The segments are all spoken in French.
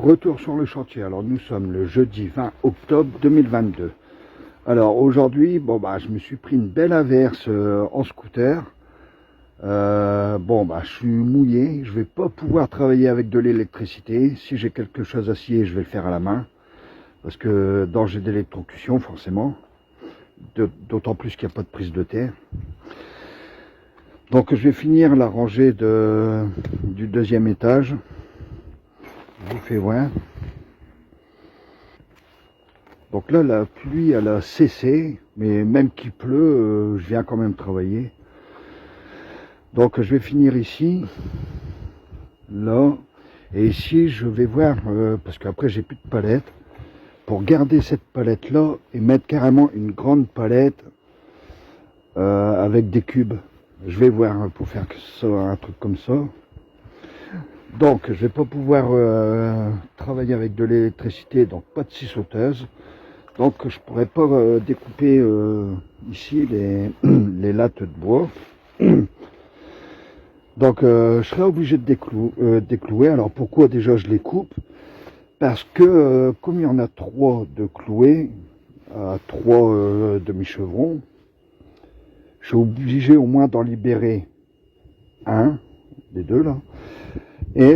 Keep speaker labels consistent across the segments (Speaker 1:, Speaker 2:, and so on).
Speaker 1: Retour sur le chantier. Alors nous sommes le jeudi 20 octobre 2022. Alors aujourd'hui, je me suis pris une belle averse en scooter. Je suis mouillé. Je vais pas pouvoir travailler avec de l'électricité. Si j'ai quelque chose à scier, je vais le faire à la main. Parce que danger d'électrocution, forcément. D'autant plus qu'il n'y a pas de prise de terre. Donc je vais finir la rangée du deuxième étage. Je vous fais voir. Donc là, la pluie, elle a cessé, mais même qu'il pleut, je viens quand même travailler. Donc je vais finir ici, là, et ici je vais voir, parce qu'après j'ai plus de palette, pour garder cette palette là et mettre carrément une grande palette avec des cubes. Je vais voir pour faire ça, un truc comme ça. Donc je vais pas pouvoir travailler avec de l'électricité, donc pas de scie sauteuse. Donc je pourrais pas découper ici les lattes de bois. Donc je serai obligé de déclouer. Alors pourquoi déjà je les coupe? Parce que comme il y en a 3 de cloués, à 3 demi-chevrons, je suis obligé au moins d'en libérer un, des deux là, et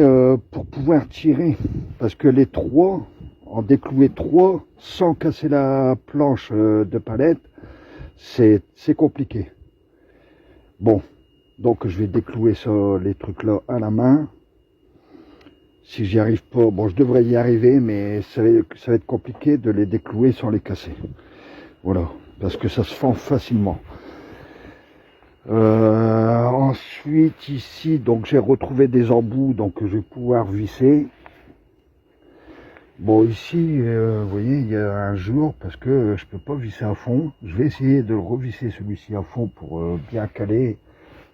Speaker 1: pour pouvoir tirer, parce que les 3, en déclouer 3 sans casser la planche de palette, c'est compliqué. Bon, donc je vais déclouer ça, les trucs là à la main. Si j'y arrive pas, bon je devrais y arriver, mais ça va être compliqué de les déclouer sans les casser. Voilà, parce que ça se fend facilement. Ensuite ici, donc j'ai retrouvé des embouts, donc je vais pouvoir visser. Bon ici, vous voyez, il y a un jour, parce que je peux pas visser à fond. Je vais essayer de le revisser celui-ci à fond pour bien caler.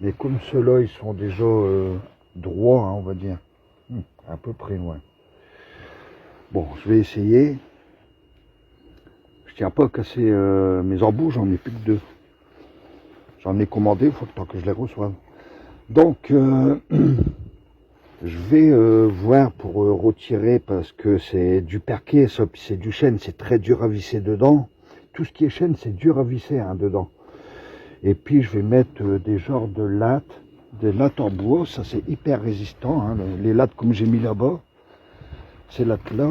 Speaker 1: Mais comme ceux-là, ils sont déjà droits, hein, on va dire. À peu près loin. Bon, je vais essayer. Je tiens pas à casser mes embouts, j'en ai plus que 2. J'en ai commandé, il faut le temps que je les reçoive. Donc, je vais voir pour retirer, parce que c'est du perquet, ça, puis c'est du chêne, c'est très dur à visser dedans. Tout ce qui est chêne, c'est dur à visser hein, dedans. Et puis, je vais mettre des genres de lattes, des lattes en bois, ça c'est hyper résistant. Hein, les lattes comme j'ai mis là-bas, ces lattes-là,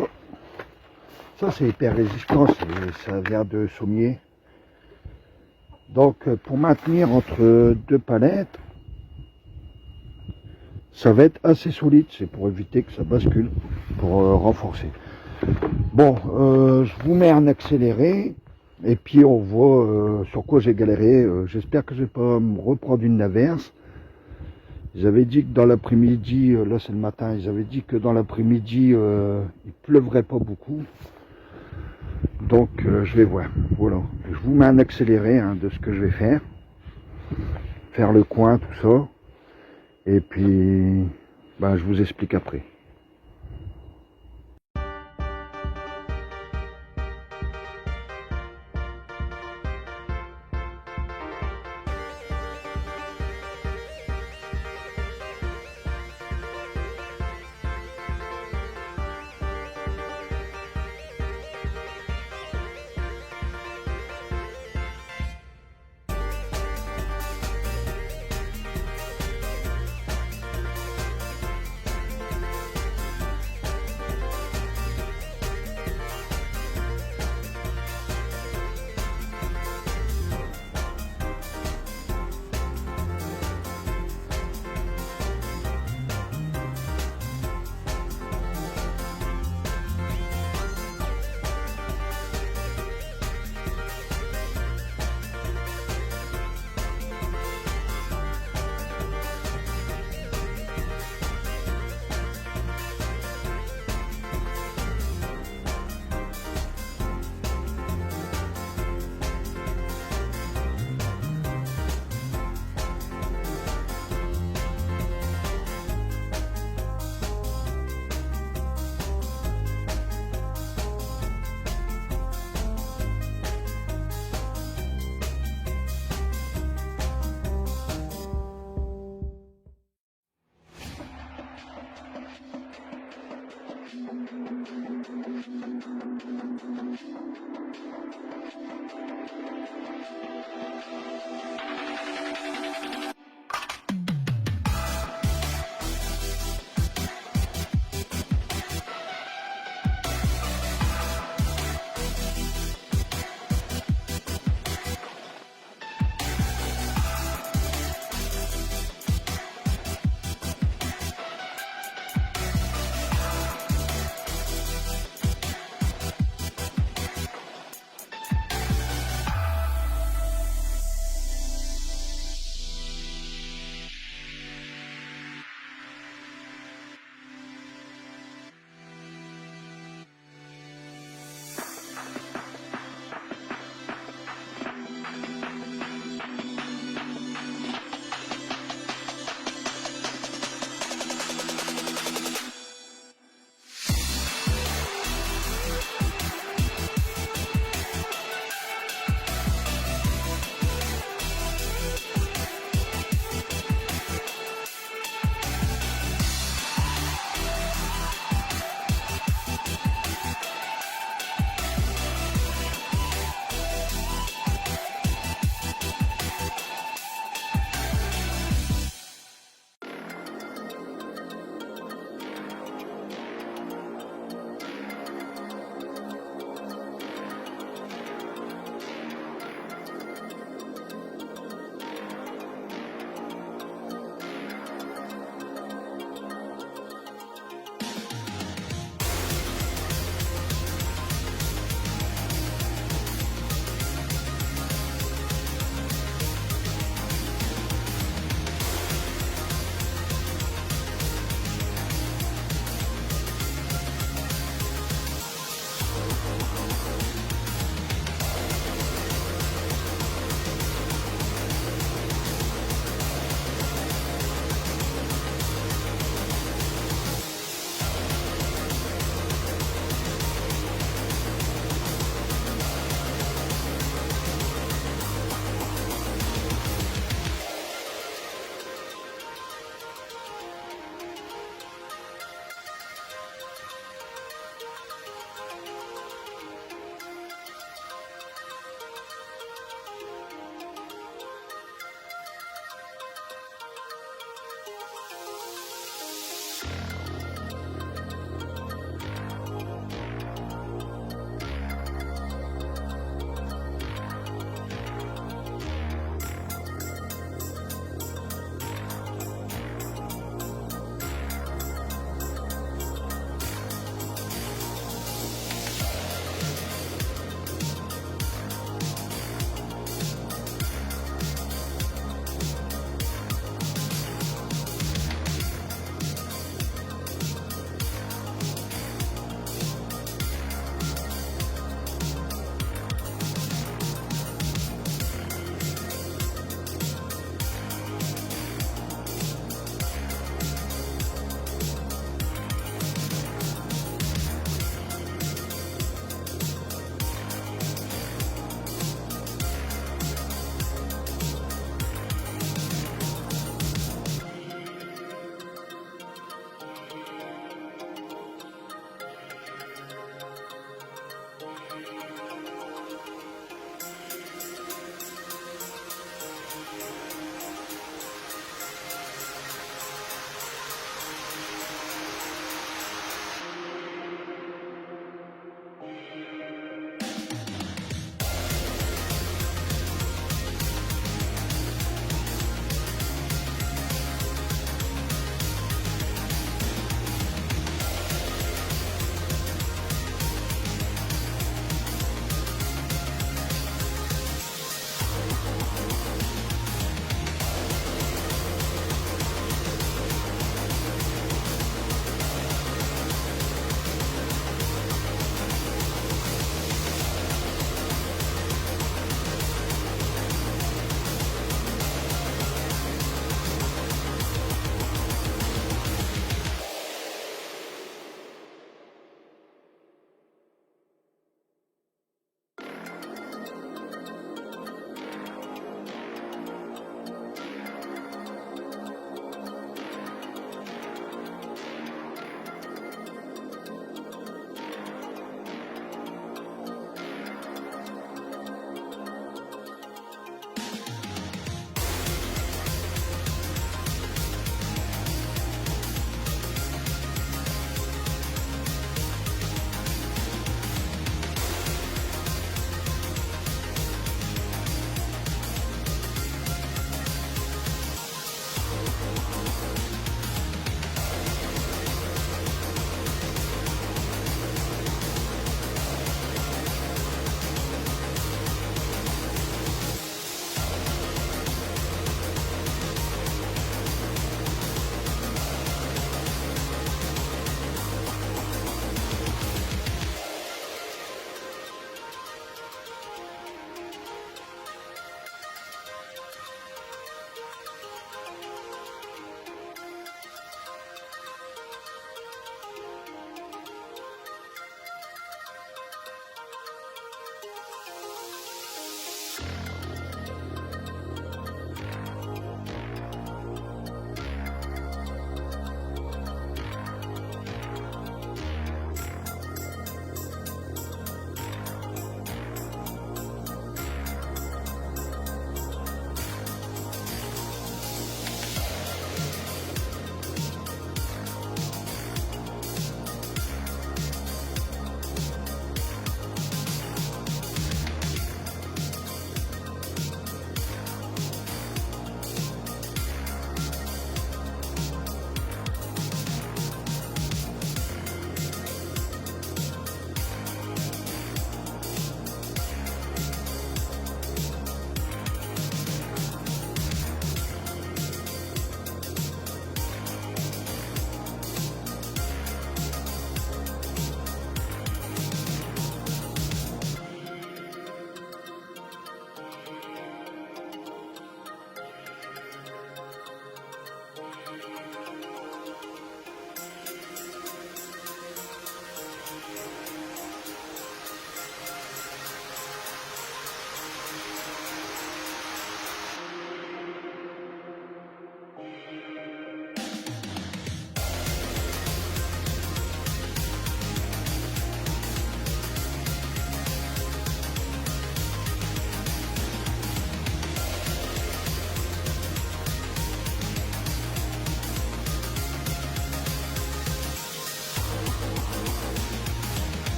Speaker 1: ça c'est hyper résistant, ça vient de sommier. Donc, pour maintenir entre 2 palettes, ça va être assez solide, c'est pour éviter que ça bascule, pour renforcer. Bon, je vous mets en accéléré, et puis on voit sur quoi j'ai galéré. J'espère que je vais pas me reprendre une averse. Ils avaient dit que dans l'après-midi, là c'est le matin, ils avaient dit que dans l'après-midi, il pleuvrait pas beaucoup. Donc je vais voir, voilà. Je vous mets un accéléré hein, de ce que je vais faire. Faire le coin, tout ça. Et puis, je vous explique après.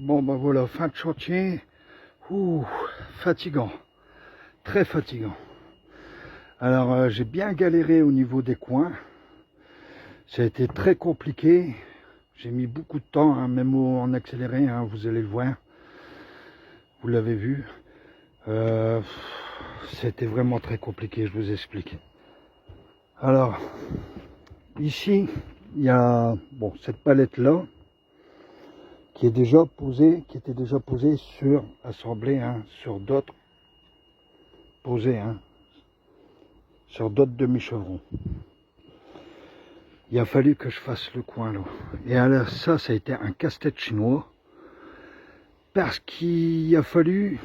Speaker 1: Bon ben voilà, fin de chantier. Ouh, fatigant, très fatigant. Alors j'ai bien galéré au niveau des coins. Ça a été très compliqué. J'ai mis beaucoup de temps, hein, même en accéléré, hein, vous allez le voir. Vous l'avez vu. C'était vraiment très compliqué, je vous explique. Alors, ici, il y a bon, cette palette là qui est déjà posée, qui était déjà posée sur assemblée, hein, sur d'autres posées, hein, sur d'autres demi-chevrons. Il a fallu que je fasse le coin là. Et alors ça a été un casse-tête chinois parce qu'il a fallu,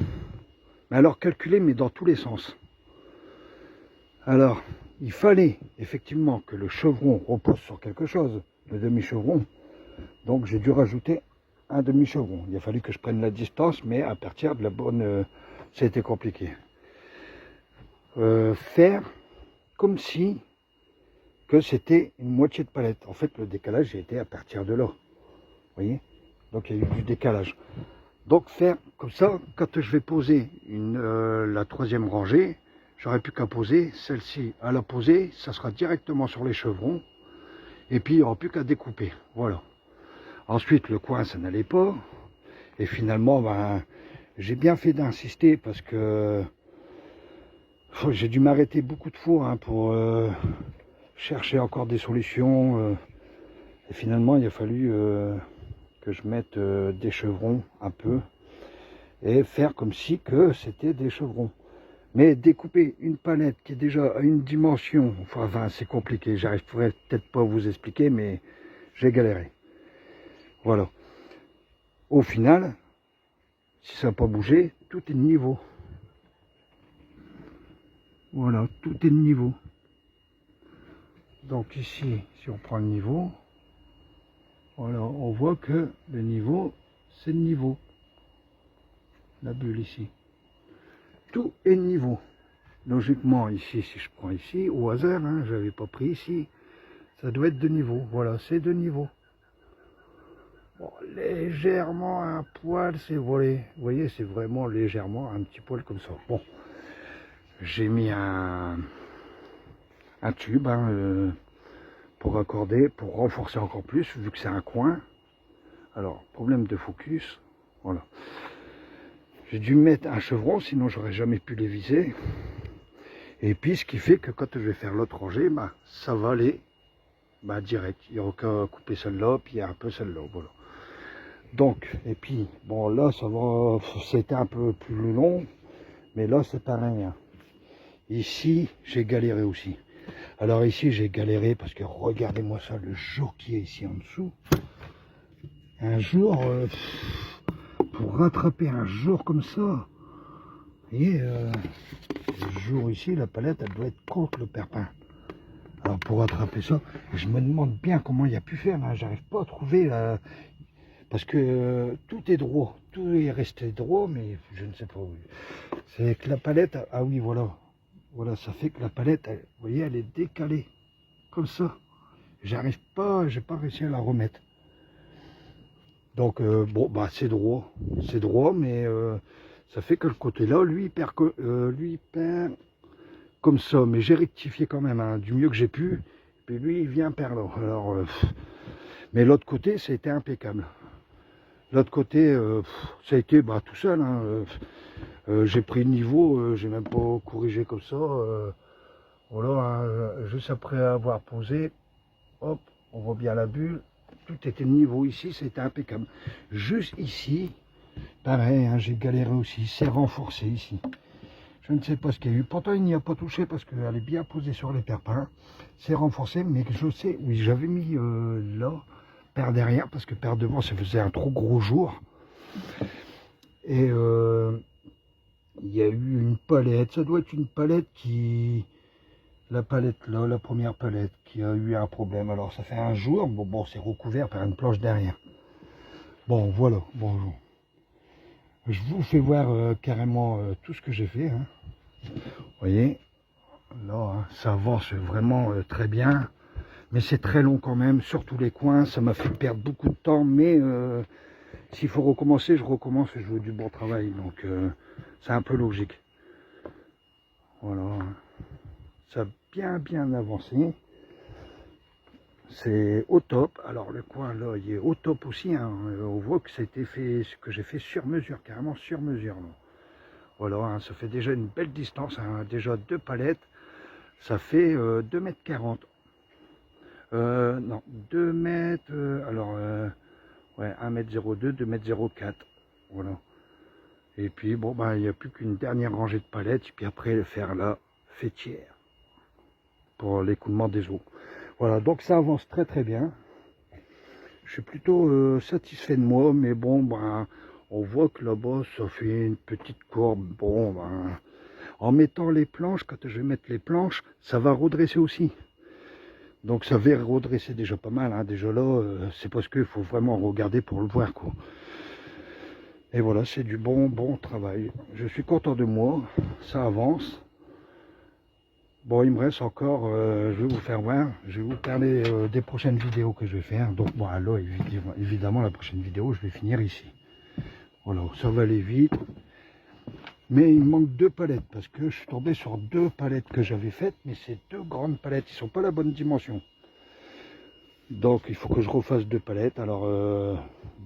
Speaker 1: alors calculer mais dans tous les sens. Alors il fallait effectivement que le chevron repose sur quelque chose, le demi-chevron. Donc j'ai dû rajouter un demi-chevron. Il a fallu que je prenne la distance, mais à partir de la bonne... ça a été compliqué. faire comme si que c'était une moitié de palette. En fait, le décalage a été à partir de là. Vous voyez? Donc, il y a eu du décalage. Donc, faire comme ça, quand je vais poser la troisième rangée, j'aurais plus qu'à poser celle-ci. À la poser, ça sera directement sur les chevrons. Et puis, il n'y aura plus qu'à découper. Voilà. Ensuite, le coin, ça n'allait pas. Et finalement, ben, j'ai bien fait d'insister parce que j'ai dû m'arrêter beaucoup de fois pour chercher encore des solutions. Et finalement, il a fallu que je mette des chevrons un peu et faire comme si que c'était des chevrons. Mais découper une palette qui est déjà à une dimension, enfin c'est compliqué, j'arriverai peut-être pas à vous expliquer, mais j'ai galéré. Voilà. Au final, si ça n'a pas bougé, tout est de niveau. Voilà, tout est de niveau. Donc ici, si on prend le niveau, voilà, on voit que le niveau, c'est le niveau. La bulle ici. Tout est de niveau. Logiquement, ici, si je prends ici, au hasard, hein, je n'avais pas pris ici, ça doit être de niveau. Voilà, c'est de niveau. Bon, légèrement un poil, c'est volé. Vous voyez, c'est vraiment légèrement un petit poil comme ça. Bon, j'ai mis un tube pour accorder, pour renforcer encore plus, vu que c'est un coin. Alors, problème de focus, voilà. J'ai dû mettre un chevron, sinon j'aurais jamais pu les viser. Et puis, ce qui fait que quand je vais faire l'autre rangée, bah, ça va aller direct. Il n'y aura qu'à couper celle-là, puis un peu celle-là, voilà. Donc, et puis, bon, là, ça va, c'était un peu plus long, mais là, c'est pareil. Hein. Ici, j'ai galéré aussi. Alors ici, j'ai galéré parce que regardez-moi ça, le jour qui est ici en dessous. Un jour, pour rattraper un jour comme ça, vous voyez, le jour ici, la palette, elle doit être contre le perpin. Alors pour rattraper ça, je me demande bien comment il a pu faire, hein. J'arrive pas à trouver la... Parce que tout est droit, tout est resté droit, mais je ne sais pas où. C'est que la palette, ah oui, voilà. Voilà, ça fait que la palette, vous voyez, elle est décalée, comme ça. J'arrive pas, j'ai pas réussi à la remettre. Donc, bon, bah c'est droit, mais ça fait que le côté-là, lui, il perd comme ça. Mais j'ai rectifié quand même, hein, du mieux que j'ai pu. Puis lui, il vient perdre là. Alors, mais l'autre côté, c'était impeccable. L'autre côté, ça a été tout seul. Hein, j'ai pris le niveau, j'ai même pas corrigé comme ça. Voilà, hein, juste après avoir posé, hop, on voit bien la bulle. Tout était de niveau ici, c'était impeccable. Juste ici, pareil, hein, j'ai galéré aussi. C'est renforcé ici. Je ne sais pas ce qu'il y a eu. Pourtant, il n'y a pas touché parce qu'elle est bien posée sur les perpins. C'est renforcé, mais je sais, oui, j'avais mis là. Paire derrière, parce que paire devant, ça faisait un trop gros jour. Et il y a eu une palette, ça doit être une palette qui... La palette là, la première palette, qui a eu un problème. Alors ça fait un jour, bon c'est recouvert par une planche derrière. Bon, voilà, bonjour. Je vous fais voir carrément tout ce que j'ai fait. Hein. Vous voyez, là, hein, ça avance vraiment très bien. Mais c'est très long quand même, sur tous les coins, ça m'a fait perdre beaucoup de temps, mais s'il faut recommencer, je recommence et je veux du bon travail, donc c'est un peu logique. Voilà, ça a bien avancé, c'est au top. Alors le coin là, il est au top aussi, hein. On voit que c'était fait, ce que j'ai fait sur mesure, carrément sur mesure. Là. Voilà, hein, ça fait déjà une belle distance, hein. Déjà 2 palettes, ça fait 2,40 m. Non, 2 mètres, alors, ouais, 1,02 m, 2,04 m, voilà. Et puis, bon, il n'y a plus qu'une dernière rangée de palettes, et puis après, faire la fêtière pour l'écoulement des eaux. Voilà, donc ça avance très bien. Je suis plutôt satisfait de moi, mais bon, on voit que là-bas, ça fait une petite courbe. Bon, en mettant les planches, quand je vais mettre les planches, ça va redresser aussi. Donc ça va redresser déjà pas mal, hein. Déjà là, c'est parce qu'il faut vraiment regarder pour le voir, quoi. Et voilà, c'est du bon travail. Je suis content de moi, ça avance. Bon, il me reste encore, je vais vous faire voir, je vais vous parler des prochaines vidéos que je vais faire. Donc bon, alors évidemment la prochaine vidéo, je vais finir ici. Voilà, ça va aller vite. Mais il me manque 2 palettes, parce que je suis tombé sur 2 palettes que j'avais faites, mais c'est 2 grandes palettes, ils ne sont pas la bonne dimension. Donc il faut que je refasse 2 palettes. Alors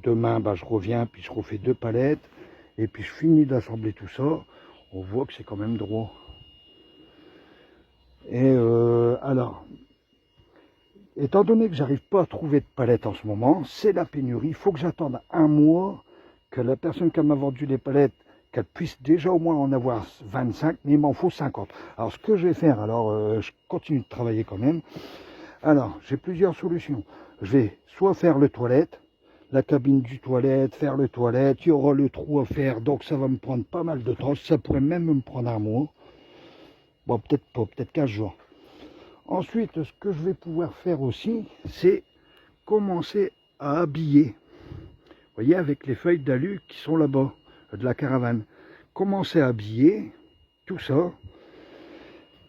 Speaker 1: demain, bah, je reviens, puis je refais 2 palettes, et puis je finis d'assembler tout ça. On voit que c'est quand même droit. Et alors, étant donné que j'arrive pas à trouver de palettes en ce moment, c'est la pénurie. Il faut que j'attende un mois, que la personne qui m'a vendu les palettes, qu'elle puisse déjà au moins en avoir 25, mais il m'en faut 50. Alors ce que je vais faire, alors je continue de travailler quand même. Alors, j'ai plusieurs solutions. Je vais soit faire le toilette, la cabine du toilette, faire le toilette, il y aura le trou à faire, donc ça va me prendre pas mal de temps. Ça pourrait même me prendre un mois. Bon, peut-être pas, peut-être 15 jours. Ensuite, ce que je vais pouvoir faire aussi, c'est commencer à habiller. Vous voyez, avec les feuilles d'alu qui sont là-bas, de la caravane. Commencer à habiller tout ça.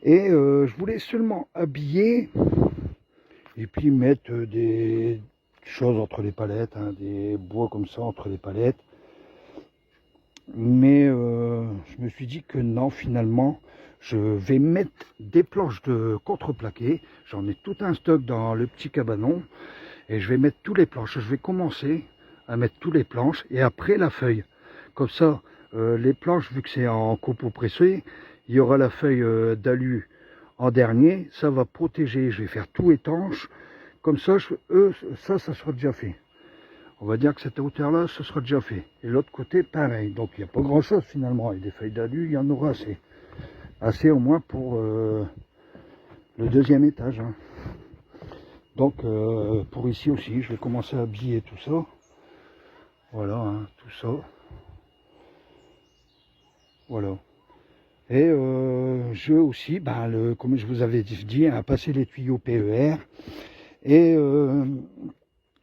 Speaker 1: Et je voulais seulement habiller et puis mettre des choses entre les palettes, hein, des bois comme ça entre les palettes. Mais je me suis dit que non, finalement, je vais mettre des planches de contreplaqué. J'en ai tout un stock dans le petit cabanon. Et je vais mettre tous les planches. Je vais commencer à mettre tous les planches et après la feuille. Comme ça, les planches, vu que c'est en copeaux pressé, il y aura la feuille d'alu en dernier. Ça va protéger. Je vais faire tout étanche. Comme ça, ça sera déjà fait. On va dire que cette hauteur-là, ce sera déjà fait. Et l'autre côté, pareil. Donc, il n'y a pas grand-chose finalement. Et des feuilles d'alu, il y en aura assez. Assez au moins pour le 2e étage. Hein. Donc, pour ici aussi, je vais commencer à habiller tout ça. Voilà, hein, tout ça. Voilà. Et je vais aussi, comme je vous avais dit, à passer les tuyaux PER. Et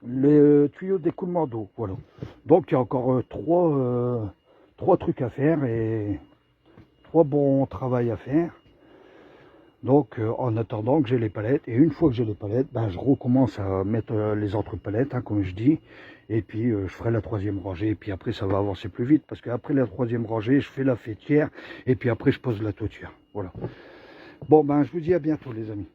Speaker 1: les tuyaux d'écoulement d'eau, voilà. Donc il y a encore 3 trucs à faire et 3 bons travail à faire. Donc en attendant que j'ai les palettes, et une fois que j'ai les palettes, je recommence à mettre les autres palettes, hein, comme je dis, et puis je ferai la 3e rangée, et puis après ça va avancer plus vite, parce qu'après la 3e rangée, je fais la fêtière, et puis après je pose la toiture, voilà. Bon, je vous dis à bientôt les amis.